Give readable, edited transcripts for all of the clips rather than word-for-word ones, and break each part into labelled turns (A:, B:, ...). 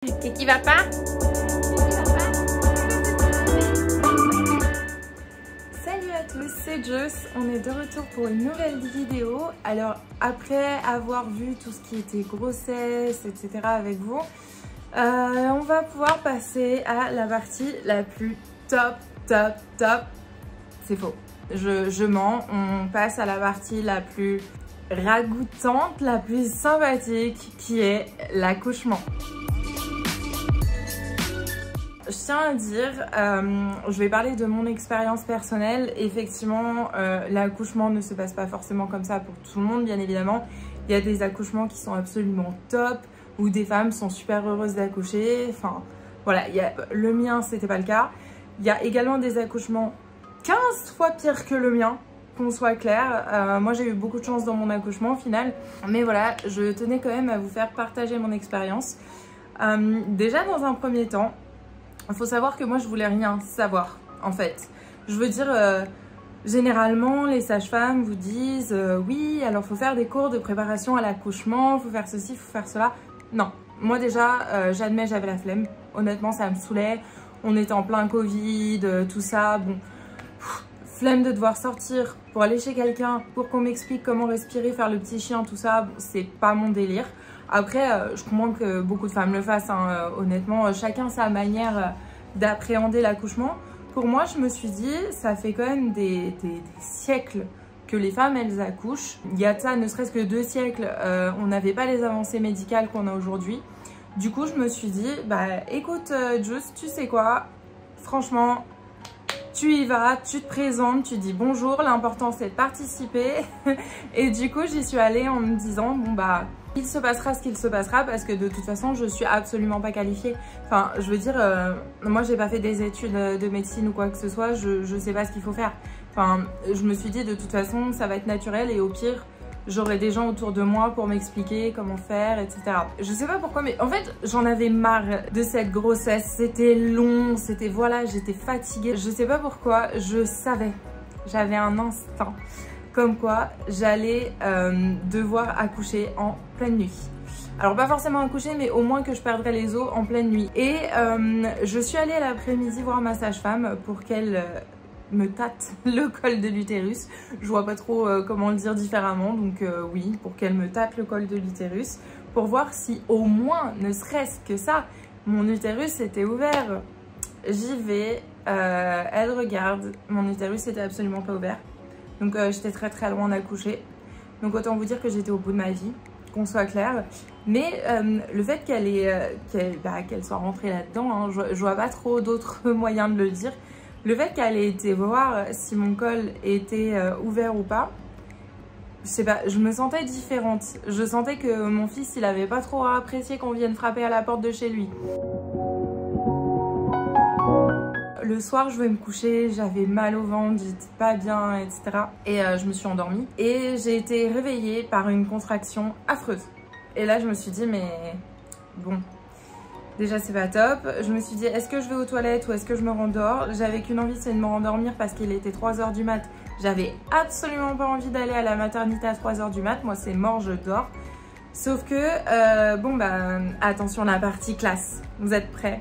A: Et qui va pas? Salut à tous, c'est Joss. On est de retour pour une nouvelle vidéo. Alors après avoir vu tout ce qui était grossesse, etc. avec vous, on va pouvoir passer à la partie la plus top. C'est faux. Je mens. On passe à la partie la plus ragoûtante, la plus sympathique, qui est l'accouchement. Je tiens à dire, je vais parler de mon expérience personnelle. Effectivement, l'accouchement ne se passe pas forcément comme ça pour tout le monde, bien évidemment. Il y a des accouchements qui sont absolument top, où des femmes sont super heureuses d'accoucher. Enfin, voilà, le mien, c'était pas le cas. Il y a également des accouchements 15 fois pires que le mien, qu'on soit clair. Moi, j'ai eu beaucoup de chance dans mon accouchement au final. Mais voilà, je tenais quand même à vous faire partager mon expérience. Déjà, dans un premier temps, il faut savoir que moi, je voulais rien savoir, en fait. Je veux dire, généralement, les sages-femmes vous disent oui, alors il faut faire des cours de préparation à l'accouchement, il faut faire ceci, il faut faire cela. Non, moi déjà, j'admets, j'avais la flemme. Honnêtement, ça me saoulait. On était en plein Covid, tout ça. Bon, flemme de devoir sortir pour aller chez quelqu'un, pour qu'on m'explique comment respirer, faire le petit chien, tout ça. Bon, c'est pas mon délire. Après, je comprends que beaucoup de femmes le fassent, hein, honnêtement. Chacun sa manière d'appréhender l'accouchement. Pour moi, je me suis dit, ça fait quand même des siècles que les femmes, elles accouchent. Il y a de ça, ne serait-ce que 2 siècles, on n'avait pas les avancées médicales qu'on a aujourd'hui. Du coup, je me suis dit, bah écoute, Joss, tu sais quoi, franchement, tu y vas, tu te présentes, tu dis bonjour, l'important c'est de participer. Et du coup, j'y suis allée en me disant, bon bah, il se passera ce qu'il se passera parce que de toute façon, je suis absolument pas qualifiée. Enfin, je veux dire, moi, j'ai pas fait des études de médecine ou quoi que ce soit, je sais pas ce qu'il faut faire. Enfin, je me suis dit, de toute façon, ça va être naturel et au pire, j'aurai des gens autour de moi pour m'expliquer comment faire, etc. Je sais pas pourquoi, mais en fait, j'en avais marre de cette grossesse. C'était long, c'était voilà, j'étais fatiguée. Je sais pas pourquoi, je savais, j'avais un instinct comme quoi j'allais devoir accoucher en pleine nuit. Alors pas forcément accoucher, mais au moins que je perdrais les os en pleine nuit. Et je suis allée l'après-midi voir ma sage-femme pour qu'elle me tâte le col de l'utérus. Je vois pas trop comment le dire différemment, donc oui, pour qu'elle me tâte le col de l'utérus, pour voir si au moins, ne serait-ce que ça, mon utérus était ouvert. J'y vais, elle regarde, mon utérus était absolument pas ouvert, donc j'étais très loin d'accoucher, donc autant vous dire que j'étais au bout de ma vie, qu'on soit clair. Mais le fait qu'elle soit rentrée là-dedans, hein, je vois pas trop d'autres moyens de le dire. Le fait qu'elle ait été voir si mon col était ouvert ou pas, je sais pas, je me sentais différente. Je sentais que mon fils, il avait pas trop apprécié qu'on vienne frapper à la porte de chez lui. Le soir, je vais me coucher, j'avais mal au ventre, j'étais pas bien, etc. Et je me suis endormie. Et j'ai été réveillée par une contraction affreuse. Et là, je me suis dit, mais bon... Déjà, c'est pas top. Je me suis dit, est-ce que je vais aux toilettes ou est-ce que je me rendors? J'avais qu'une envie, c'est de me rendormir parce qu'il était 3 h du mat. J'avais absolument pas envie d'aller à la maternité à 3 h du mat. Moi, c'est mort, je dors. Sauf que, bon, bah, attention, la partie classe. Vous êtes prêts?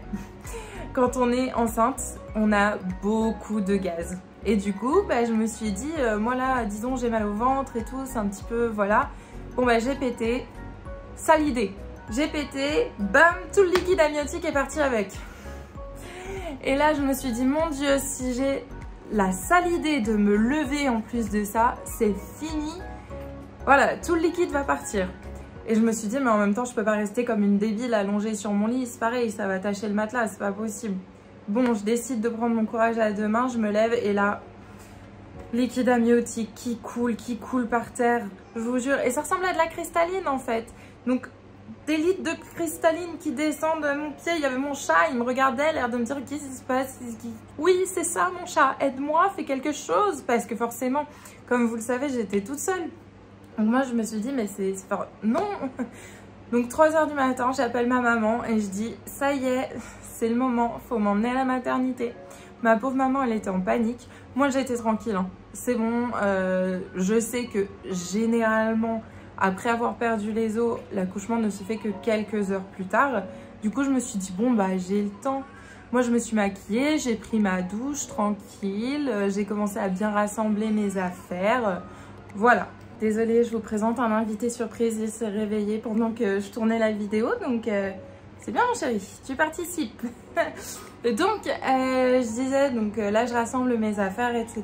A: Quand on est enceinte, on a beaucoup de gaz. Et du coup, bah, je me suis dit, moi là, disons, j'ai mal au ventre et tout, c'est un petit peu, voilà. Bon, bah, j'ai pété. Sale idée. J'ai pété, bam, tout le liquide amniotique est parti avec. Et là, je me suis dit, mon Dieu, si j'ai la sale idée de me lever en plus de ça, c'est fini. Voilà, tout le liquide va partir. Et je me suis dit, mais en même temps, je peux pas rester comme une débile allongée sur mon lit. C'est pareil, ça va tacher le matelas, c'est pas possible. Bon, je décide de prendre mon courage à 2 mains, je me lève et là, liquide amniotique qui coule par terre, je vous jure. Et ça ressemble à de la cristalline en fait. Donc, des litres de cristalline qui descendent de mon pied. Il y avait mon chat, il me regardait, l'air de me dire qu'est-ce qui se passe. Oui, c'est ça mon chat, aide-moi, fais quelque chose. Parce que forcément, comme vous le savez, j'étais toute seule. Donc moi, je me suis dit, mais c'est pas... Non. Donc 3 h du matin, j'appelle ma maman et je dis, ça y est, c'est le moment, faut m'emmener à la maternité. Ma pauvre maman, elle était en panique. Moi, j'étais tranquille, hein. C'est bon, je sais que généralement... Après avoir perdu les os, l'accouchement ne se fait que quelques heures plus tard. Du coup, je me suis dit, bon, bah, j'ai le temps. Moi, je me suis maquillée, j'ai pris ma douche tranquille, j'ai commencé à bien rassembler mes affaires. Voilà. Désolée, je vous présente un invité surprise, il s'est réveillé pendant que je tournais la vidéo, donc c'est bien mon chéri, tu participes. Donc, je disais, donc là, je rassemble mes affaires, etc.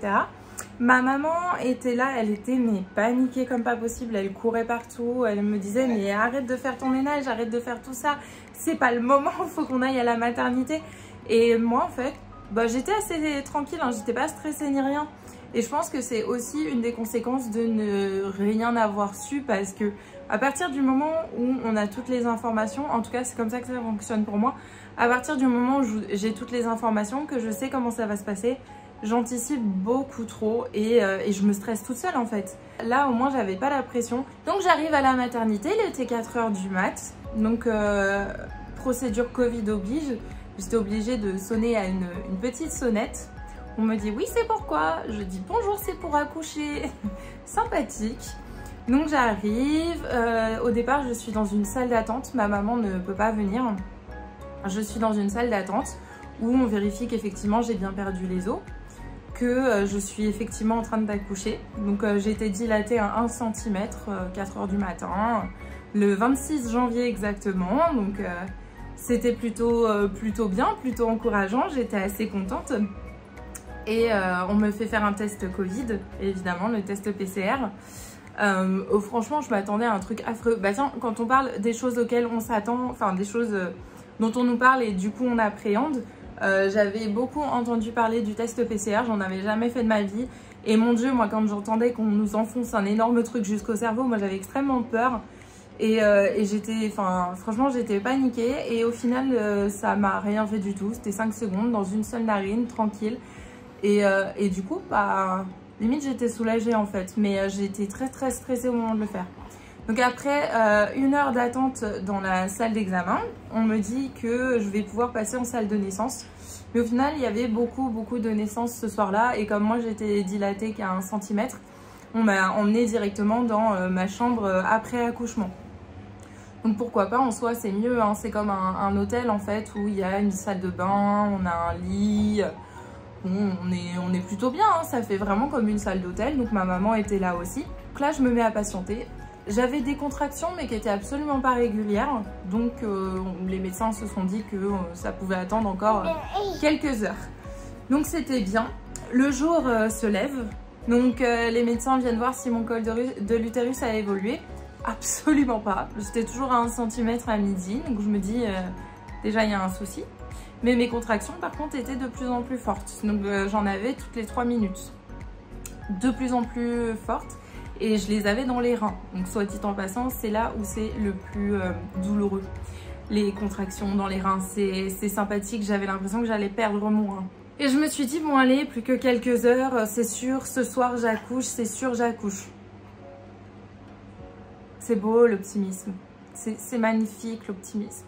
A: Ma maman était là, elle était mais paniquée comme pas possible, elle courait partout, elle me disait mais arrête de faire ton ménage, arrête de faire tout ça, c'est pas le moment, il faut qu'on aille à la maternité. Et moi en fait, bah, j'étais assez tranquille, hein, j'étais pas stressée ni rien. Et je pense que c'est aussi une des conséquences de ne rien avoir su parce que à partir du moment où on a toutes les informations, en tout cas c'est comme ça que ça fonctionne pour moi, à partir du moment où j'ai toutes les informations, que je sais comment ça va se passer, j'anticipe beaucoup trop et je me stresse toute seule en fait. Là au moins j'avais pas la pression. Donc j'arrive à la maternité, il était 4 h du mat. Donc procédure Covid oblige, j'étais obligée de sonner à une petite sonnette. On me dit oui c'est pourquoi, je dis bonjour c'est pour accoucher, sympathique. Donc j'arrive, au départ je suis dans une salle d'attente, ma maman ne peut pas venir. Je suis dans une salle d'attente où on vérifie qu'effectivement j'ai bien perdu les os, que je suis effectivement en train d'accoucher. Donc j'ai été dilatée à 1 cm, 4 h du matin, le 26 janvier exactement. Donc c'était plutôt bien, plutôt encourageant, j'étais assez contente. Et on me fait faire un test Covid, évidemment, le test PCR. Franchement, je m'attendais à un truc affreux. Bah tiens, quand on parle des choses auxquelles on s'attend, enfin des choses dont on nous parle et du coup on appréhende, j'avais beaucoup entendu parler du test PCR, j'en avais jamais fait de ma vie. Et mon Dieu, moi quand j'entendais qu'on nous enfonce un énorme truc jusqu'au cerveau, moi j'avais extrêmement peur. Et j'étais, franchement j'étais paniquée. Et au final, ça m'a rien fait du tout. C'était 5 secondes dans une seule narine, tranquille. Et du coup, bah, limite j'étais soulagée en fait, mais j'étais très stressée au moment de le faire. Donc après 1 heure d'attente dans la salle d'examen, on me dit que je vais pouvoir passer en salle de naissance. Mais au final, il y avait beaucoup de naissances ce soir-là, et comme moi j'étais dilatée qu'à 1 cm, on m'a emmenée directement dans ma chambre après accouchement. Donc pourquoi pas, en soi c'est mieux, hein. C'est comme un hôtel en fait, où il y a une salle de bain, on a un lit. Bon, on est plutôt bien, hein, ça fait vraiment comme une salle d'hôtel, donc ma maman était là aussi. Donc là, je me mets à patienter. J'avais des contractions, mais qui étaient absolument pas régulières, donc les médecins se sont dit que ça pouvait attendre encore quelques heures. Donc c'était bien. Le jour se lève, donc les médecins viennent voir si mon col de l'utérus a évolué. Absolument pas, j'étais toujours à 1 cm à midi, donc je me dis déjà il y a un souci. Mais mes contractions par contre étaient de plus en plus fortes, donc j'en avais toutes les 3 minutes. De plus en plus fortes, et je les avais dans les reins. Donc soit dit en passant, c'est là où c'est le plus douloureux. Les contractions dans les reins, c'est sympathique, j'avais l'impression que j'allais perdre mon rein. Et je me suis dit bon allez, plus que quelques heures, c'est sûr, ce soir j'accouche, c'est sûr j'accouche. C'est beau l'optimisme, c'est magnifique l'optimisme.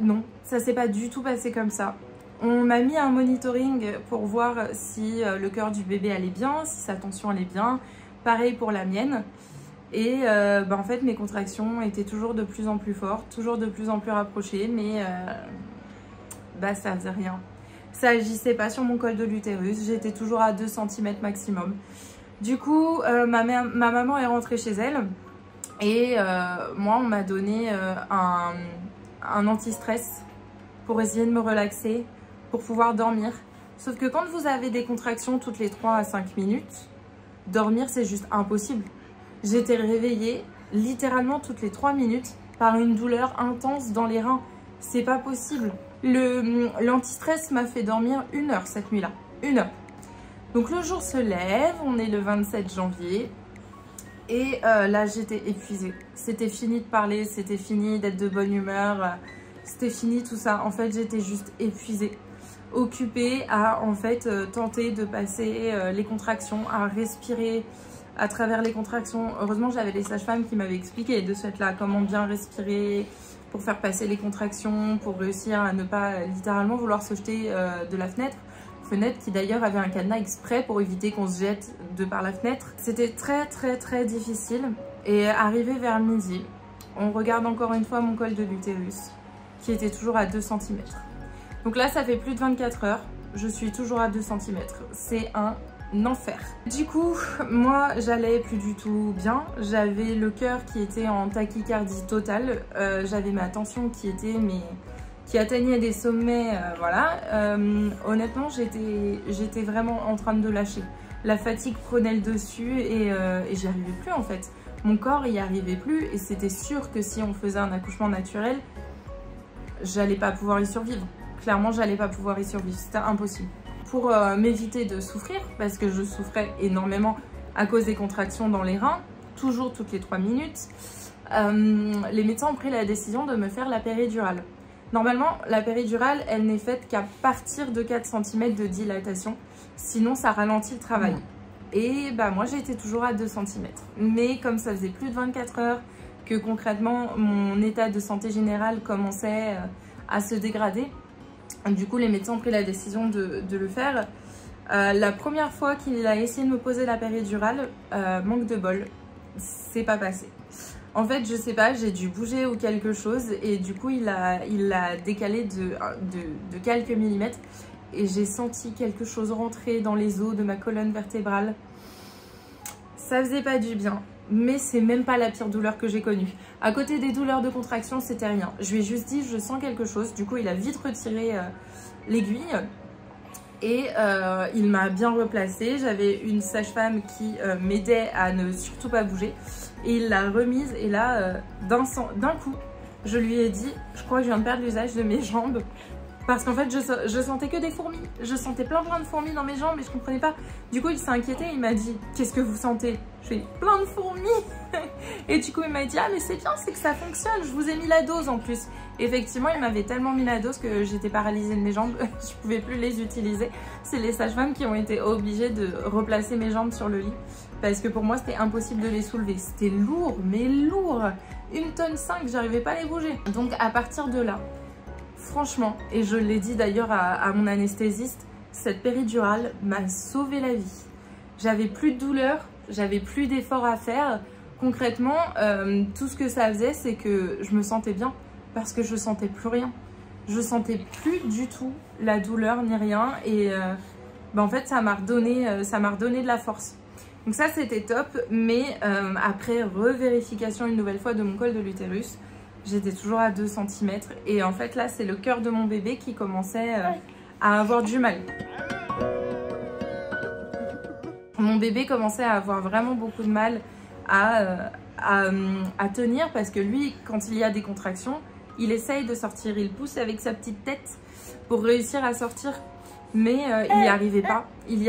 A: Non, ça s'est pas du tout passé comme ça. On m'a mis un monitoring pour voir si le cœur du bébé allait bien, si sa tension allait bien. Pareil pour la mienne. Et en fait, mes contractions étaient toujours de plus en plus fortes, toujours de plus en plus rapprochées, mais ça faisait rien. Ça agissait pas sur mon col de l'utérus, j'étais toujours à 2 cm maximum. Du coup, ma maman est rentrée chez elle et moi, on m'a donné un anti-stress pour essayer de me relaxer, pour pouvoir dormir. Sauf que quand vous avez des contractions toutes les 3 à 5 minutes, dormir c'est juste impossible. J'étais réveillée littéralement toutes les 3 minutes par une douleur intense dans les reins. C'est pas possible. L'anti-stress m'a fait dormir 1 heure cette nuit-là. 1 heure. Donc le jour se lève, on est le 27 janvier. Et là j'étais épuisée, c'était fini de parler, c'était fini d'être de bonne humeur, c'était fini tout ça. En fait j'étais juste épuisée, occupée à en fait tenter de passer les contractions, à respirer à travers les contractions. Heureusement j'avais les sages-femmes qui m'avaient expliqué de ce fait là comment bien respirer pour faire passer les contractions, pour réussir à ne pas littéralement vouloir se jeter de la fenêtre qui d'ailleurs avait un cadenas exprès pour éviter qu'on se jette de par la fenêtre. C'était très difficile. Et arrivé vers midi, on regarde encore une fois mon col de l'utérus. qui était toujours à 2 cm. Donc là, ça fait plus de 24 heures, je suis toujours à 2 cm. C'est un enfer. Du coup, moi, j'allais plus du tout bien. J'avais le cœur qui était en tachycardie totale. J'avais ma tension qui atteignait des sommets, voilà. Honnêtement, j'étais vraiment en train de lâcher. La fatigue prenait le dessus et j'y arrivais plus en fait. Mon corps y arrivait plus et c'était sûr que si on faisait un accouchement naturel, j'allais pas pouvoir y survivre. Clairement, j'allais pas pouvoir y survivre, c'était impossible. Pour m'éviter de souffrir, parce que je souffrais énormément à cause des contractions dans les reins, toujours toutes les 3 minutes, les médecins ont pris la décision de me faire la péridurale. Normalement, la péridurale, elle n'est faite qu'à partir de 4 cm de dilatation, sinon ça ralentit le travail. Et bah moi j'étais toujours à 2 cm. Mais comme ça faisait plus de 24 heures, que concrètement mon état de santé générale commençait à se dégrader, du coup les médecins ont pris la décision de le faire. La première fois qu'il a essayé de me poser la péridurale, manque de bol, c'est pas passé. En fait, je sais pas, j'ai dû bouger ou quelque chose et du coup, il a décalé de quelques millimètres et j'ai senti quelque chose rentrer dans les os de ma colonne vertébrale. Ça faisait pas du bien, mais c'est même pas la pire douleur que j'ai connue. À côté des douleurs de contraction, c'était rien. Je lui ai juste dit, je sens quelque chose. Du coup, il a vite retiré l'aiguille. Et il m'a bien replacée. J'avais une sage-femme qui m'aidait à ne surtout pas bouger. Et il l'a remise. Et là, d'un coup, je lui ai dit, je crois que je viens de perdre l'usage de mes jambes. Parce qu'en fait, je sentais que des fourmis. Je sentais plein de fourmis dans mes jambes et je comprenais pas. Du coup, il s'est inquiété. Il m'a dit, qu'est-ce que vous sentez? Je fais plein de fourmis. Et du coup, il m'a dit, ah mais c'est bien, c'est que ça fonctionne. Je vous ai mis la dose en plus. Effectivement, il m'avait tellement mis la dose que j'étais paralysée de mes jambes. Je pouvais plus les utiliser. C'est les sages-femmes qui ont été obligées de replacer mes jambes sur le lit. Parce que pour moi, c'était impossible de les soulever. C'était lourd, mais lourd. 1,5 tonne, j'arrivais pas à les bouger. Donc à partir de là, franchement, et je l'ai dit d'ailleurs à mon anesthésiste, cette péridurale m'a sauvé la vie. J'avais plus de douleur, j'avais plus d'efforts à faire. Concrètement, tout ce que ça faisait, c'est que je me sentais bien parce que je sentais plus rien. Je sentais plus du tout la douleur ni rien et en fait, ça m'a redonné de la force. Donc ça, c'était top, mais après revérification une nouvelle fois de mon col de l'utérus, j'étais toujours à 2 cm et en fait là c'est le cœur de mon bébé qui commençait à avoir du mal. Mon bébé commençait à avoir vraiment beaucoup de mal à tenir parce que lui, quand il y a des contractions, il essaye de sortir, il pousse avec sa petite tête pour réussir à sortir. Mais il n'y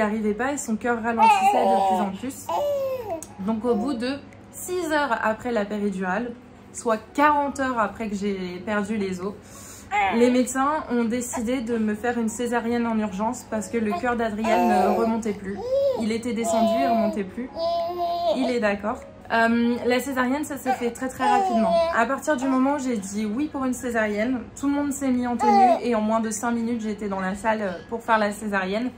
A: arrivait pas et son cœur ralentissait de plus en plus. Donc au bout de 6 heures après la péridurale, soit 40 heures après que j'ai perdu les os, les médecins ont décidé de me faire une césarienne en urgence parce que le cœur d'Adriel ne remontait plus. Il était descendu, il ne remontait plus. Il est d'accord. La césarienne, ça s'est fait très rapidement. À partir du moment où j'ai dit oui pour une césarienne, tout le monde s'est mis en tenue et en moins de 5 minutes, j'étais dans la salle pour faire la césarienne.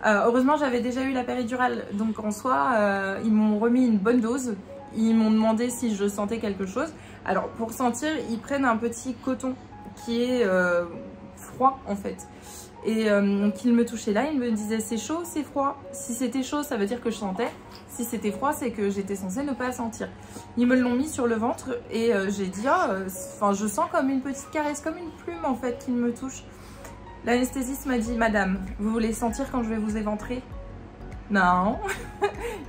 A: Heureusement, j'avais déjà eu la péridurale, donc en soi, ils m'ont remis une bonne dose. Ils m'ont demandé si je sentais quelque chose. Alors, pour sentir, ils prennent un petit coton qui est froid, en fait. Et donc, ils me touchaient là, ils me disaient c'est chaud, c'est froid. Si c'était chaud, ça veut dire que je sentais. Si c'était froid, c'est que j'étais censée ne pas sentir. Ils me l'ont mis sur le ventre et j'ai dit, je sens comme une petite caresse, comme une plume en fait qui me touche. L'anesthésiste m'a dit, madame, vous voulez sentir quand je vais vous éventrer? Non.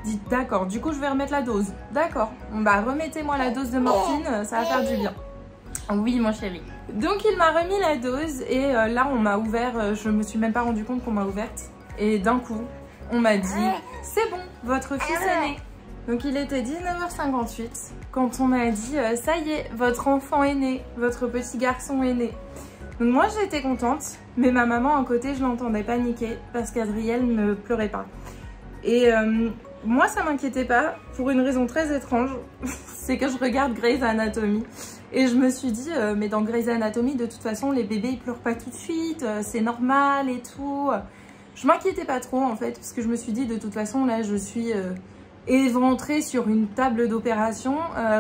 A: Dites d'accord, du coup je vais remettre la dose. D'accord, bah remettez-moi la dose de morphine, ça va faire du bien. Oui mon chéri. Donc il m'a remis la dose et là on m'a ouvert, je me suis même pas rendu compte qu'on m'a ouverte. Et d'un coup, on m'a dit, c'est bon, votre fils est né. Donc il était 19h58 quand on m'a dit, ça y est, votre enfant est né, votre petit garçon est né. Donc moi j'étais contente, mais ma maman à côté je l'entendais paniquer parce qu'Adriel ne pleurait pas. Et moi ça m'inquiétait pas pour une raison très étrange, c'est que je regarde Grey's Anatomy. Et je me suis dit, mais dans Grey's Anatomy de toute façon les bébés ils pleurent pas tout de suite, c'est normal et tout. Je m'inquiétais pas trop en fait, parce que je me suis dit de toute façon là je suis éventrée sur une table d'opération,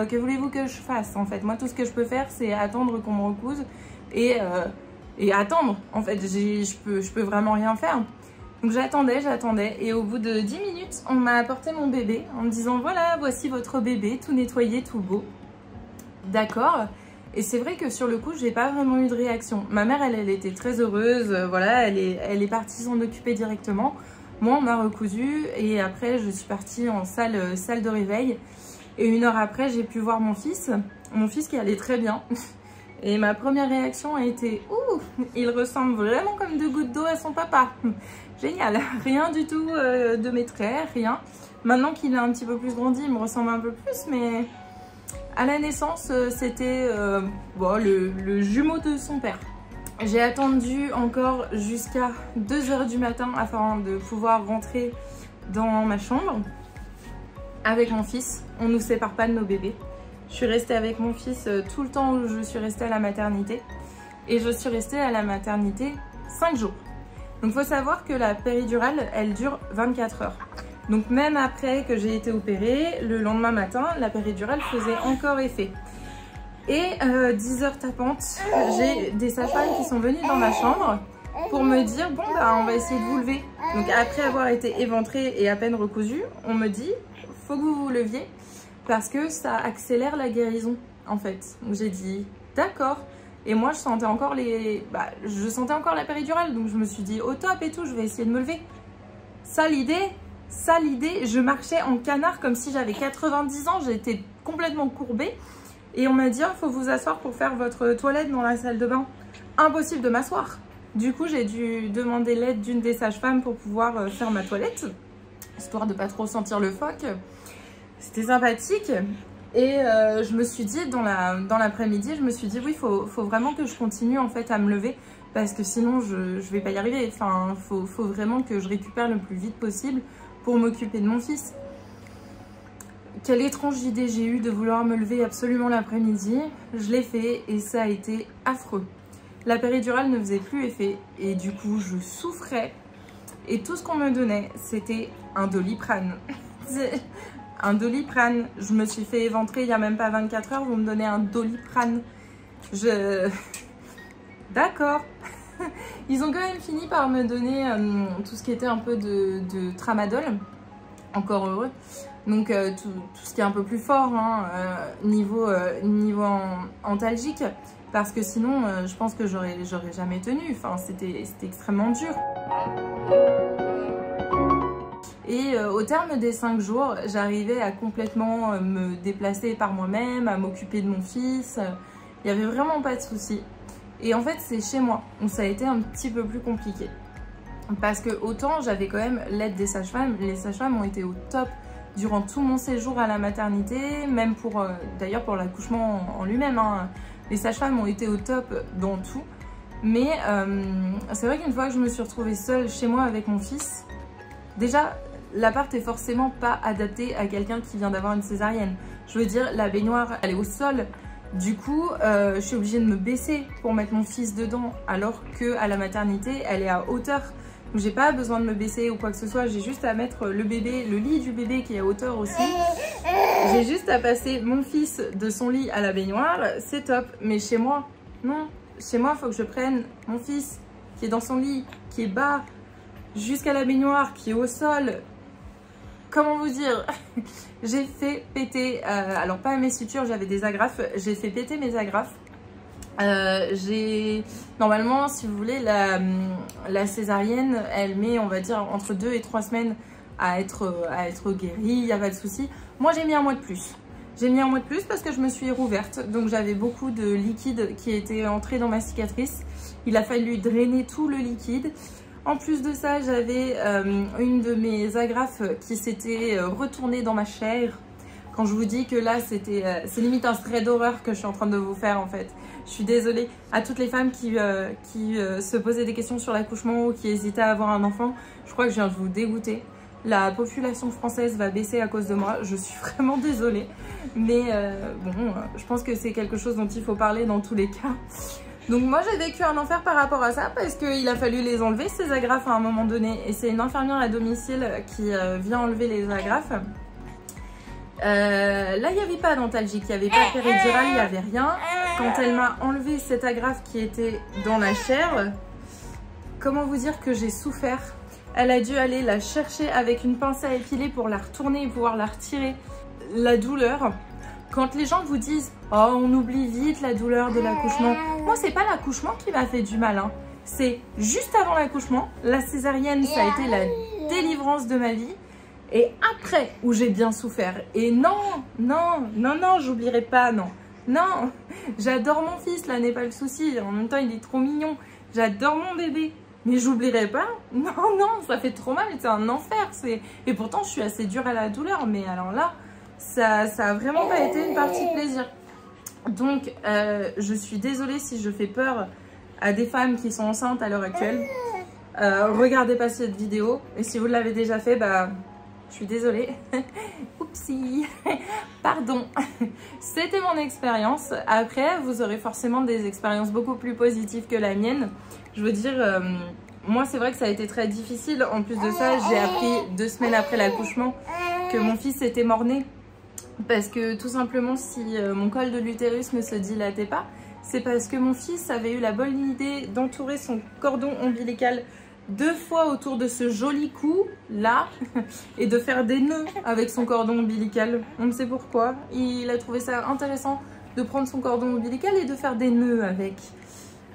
A: que voulez-vous que je fasse en fait? Moi tout ce que je peux faire c'est attendre qu'on me recouse et attendre. En fait, je peux vraiment rien faire. Donc j'attendais et au bout de 10 minutes, on m'a apporté mon bébé en me disant voilà, voici votre bébé, tout nettoyé, tout beau. D'accord. Et c'est vrai que sur le coup, j'ai pas vraiment eu de réaction. Ma mère, elle était très heureuse, voilà, elle est partie s'en occuper directement. Moi, on m'a recousu et après, je suis partie en salle de réveil. Et 1 heure après, j'ai pu voir mon fils qui allait très bien. Et ma première réaction a été « Ouh, il ressemble vraiment comme 2 gouttes d'eau à son papa !» Génial, rien du tout de mes traits, rien. Maintenant qu'il a un petit peu plus grandi, il me ressemble un peu plus, mais à la naissance, c'était bon, le jumeau de son père. J'ai attendu encore jusqu'à 2 h du matin afin de pouvoir rentrer dans ma chambre avec mon fils. On ne nous sépare pas de nos bébés. Je suis restée avec mon fils tout le temps où je suis restée à la maternité. Et je suis restée à la maternité 5 jours. Donc il faut savoir que la péridurale, elle dure 24 heures. Donc même après que j'ai été opérée, le lendemain matin, la péridurale faisait encore effet. Et 10 heures tapantes, j'ai des sages-femmes qui sont venues dans ma chambre pour me dire bon bah on va essayer de vous lever. Donc après avoir été éventrée et à peine recousue, on me dit faut que vous vous leviez parce que ça accélère la guérison en fait. Donc j'ai dit d'accord. Et moi je sentais encore je sentais encore la péridurale, donc je me suis dit au top et tout, je vais essayer de me lever. Ça l'idée, je marchais en canard comme si j'avais 90 ans, j'étais complètement courbée. Et on m'a dit, il faut vous asseoir pour faire votre toilette dans la salle de bain. Impossible de m'asseoir. Du coup, j'ai dû demander l'aide d'une des sages-femmes pour pouvoir faire ma toilette, histoire de pas trop sentir le phoque. C'était sympathique. Et je me suis dit, dans l'après-midi, je me suis dit, oui, faut vraiment que je continue en fait à me lever, parce que sinon, je vais pas y arriver. Enfin, faut vraiment que je récupère le plus vite possible pour m'occuper de mon fils. Quelle étrange idée j'ai eue de vouloir me lever absolument l'après-midi. Je l'ai fait et ça a été affreux. La péridurale ne faisait plus effet et du coup je souffrais. Et tout ce qu'on me donnait, c'était un Doliprane. Un Doliprane. Je me suis fait éventrer il n'y a même pas 24 heures, vous me donnez un Doliprane. D'accord. Ils ont quand même fini par me donner tout ce qui était un peu de tramadol. Encore heureux. Donc tout ce qui est un peu plus fort hein, niveau antalgique, parce que sinon je pense que j'aurais jamais tenu. Enfin c'était extrêmement dur. Et au terme des 5 jours, j'arrivais à complètement me déplacer par moi-même, à m'occuper de mon fils. Il n'y avait vraiment pas de souci. Et en fait c'est chez moi où ça a été un petit peu plus compliqué. Parce que autant j'avais quand même l'aide des sages-femmes, les sages-femmes ont été au top durant tout mon séjour à la maternité, même d'ailleurs pour l'accouchement en lui-même, hein. Les sages-femmes ont été au top dans tout. Mais c'est vrai qu'une fois que je me suis retrouvée seule chez moi avec mon fils, déjà l'appart est forcément pas adapté à quelqu'un qui vient d'avoir une césarienne. Je veux dire, la baignoire elle est au sol. Du coup, je suis obligée de me baisser pour mettre mon fils dedans, alors qu'à la maternité, elle est à hauteur. Donc j'ai pas besoin de me baisser ou quoi que ce soit, j'ai juste à mettre le lit du bébé qui est à hauteur aussi. J'ai juste à passer mon fils de son lit à la baignoire, c'est top. Mais chez moi, non. Chez moi, il faut que je prenne mon fils qui est dans son lit, qui est bas, jusqu'à la baignoire, qui est au sol. Comment vous dire? J'ai fait péter, alors pas mes sutures, j'avais des agrafes, j'ai fait péter mes agrafes. Normalement, si vous voulez, la césarienne, elle met, on va dire, entre 2 et 3 semaines à être guérie, il n'y a pas de souci. Moi, j'ai mis 1 mois de plus. J'ai mis 1 mois de plus parce que je me suis rouverte, donc j'avais beaucoup de liquide qui était entré dans ma cicatrice. Il a fallu drainer tout le liquide. En plus de ça, j'avais une de mes agrafes qui s'était retournée dans ma chair. Quand je vous dis que là, c'est limite un trait d'horreur que je suis en train de vous faire en fait. Je suis désolée à toutes les femmes qui se posaient des questions sur l'accouchement ou qui hésitaient à avoir un enfant. Je crois que je viens de vous dégoûter. La population française va baisser à cause de moi. Je suis vraiment désolée. Mais bon, je pense que c'est quelque chose dont il faut parler dans tous les cas. Donc moi j'ai vécu un enfer par rapport à ça parce qu'il a fallu les enlever ces agrafes à un moment donné. Et c'est une infirmière à domicile qui vient enlever les agrafes. Là il n'y avait pas d'antalgique, il n'y avait pas de péridurale, il n'y avait rien. quand elle m'a enlevé cette agrafe qui était dans la chair, comment vous dire que j'ai souffert. Elle a dû aller la chercher avec une pince à épiler pour la retourner et pouvoir la retirer. La douleur, quand les gens vous disent « Oh, on oublie vite la douleur de l'accouchement », moi, c'est pas l'accouchement qui m'a fait du mal, hein. C'est juste avant l'accouchement, la césarienne, ça a été la délivrance de ma vie. Et après, où j'ai bien souffert. Et non, j'oublierai pas, non. Non, j'adore mon fils, là n'est pas le souci. En même temps, il est trop mignon. J'adore mon bébé. Mais j'oublierai pas. Non, ça fait trop mal, c'est un enfer. Et pourtant, je suis assez dure à la douleur. Mais alors là, ça a vraiment pas été une partie de plaisir. Donc, je suis désolée si je fais peur à des femmes qui sont enceintes à l'heure actuelle. Regardez pas cette vidéo. Et si vous l'avez déjà fait, bah, je suis désolée. Oupsie. Pardon. C'était mon expérience. Après, vous aurez forcément des expériences beaucoup plus positives que la mienne. Je veux dire, moi, c'est vrai que ça a été très difficile. En plus de ça, j'ai appris 2 semaines après l'accouchement que mon fils était mort-né. Parce que tout simplement, si mon col de l'utérus ne se dilatait pas, c'est parce que mon fils avait eu la bonne idée d'entourer son cordon ombilical 2 fois autour de ce joli cou là et de faire des nœuds avec son cordon ombilical. On ne sait pourquoi. Il a trouvé ça intéressant de prendre son cordon ombilical et de faire des nœuds avec.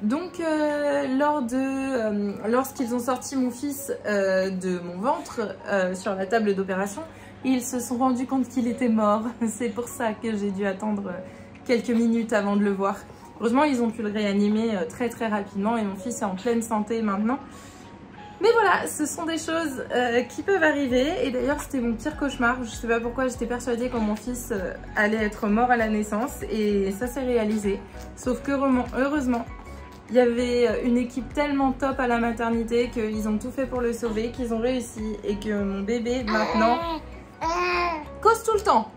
A: Donc lorsqu'ils ont sorti mon fils de mon ventre sur la table d'opération, ils se sont rendus compte qu'il était mort. C'est pour ça que j'ai dû attendre quelques minutes avant de le voir. Heureusement, ils ont pu le réanimer très rapidement et mon fils est en pleine santé maintenant. Mais voilà, ce sont des choses qui peuvent arriver. Et d'ailleurs, c'était mon pire cauchemar. Je sais pas pourquoi, j'étais persuadée que mon fils allait être mort à la naissance. Et ça s'est réalisé. Sauf que heureusement, il y avait une équipe tellement top à la maternité qu'ils ont tout fait pour le sauver, qu'ils ont réussi. Et que mon bébé, maintenant, cause tout le temps.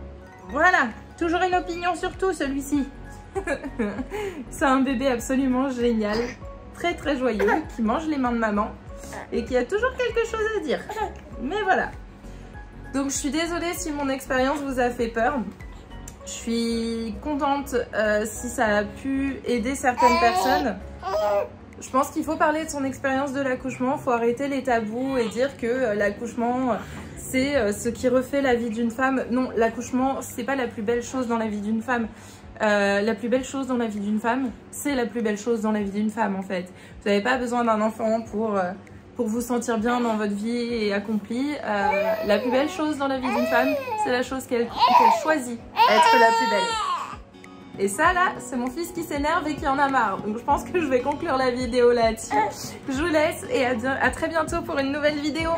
A: Voilà, toujours une opinion sur tout, celui-ci. C'est un bébé absolument génial, très joyeux, qui mange les mains de maman et qui a toujours quelque chose à dire. Mais voilà. Donc je suis désolée si mon expérience vous a fait peur. Je suis contente si ça a pu aider certaines personnes. Je pense qu'il faut parler de son expérience de l'accouchement. Il faut arrêter les tabous et dire que l'accouchement, c'est ce qui refait la vie d'une femme. Non, l'accouchement, c'est pas la plus belle chose dans la vie d'une femme. La plus belle chose dans la vie d'une femme, c'est la plus belle chose dans la vie d'une femme en fait. Vous n'avez pas besoin d'un enfant pour vous sentir bien dans votre vie et accomplie. La plus belle chose dans la vie d'une femme, c'est la chose qu'elle choisit être la plus belle. Et ça là, c'est mon fils qui s'énerve et qui en a marre. Donc je pense que je vais conclure la vidéo là-dessus. Je vous laisse et à très bientôt pour une nouvelle vidéo.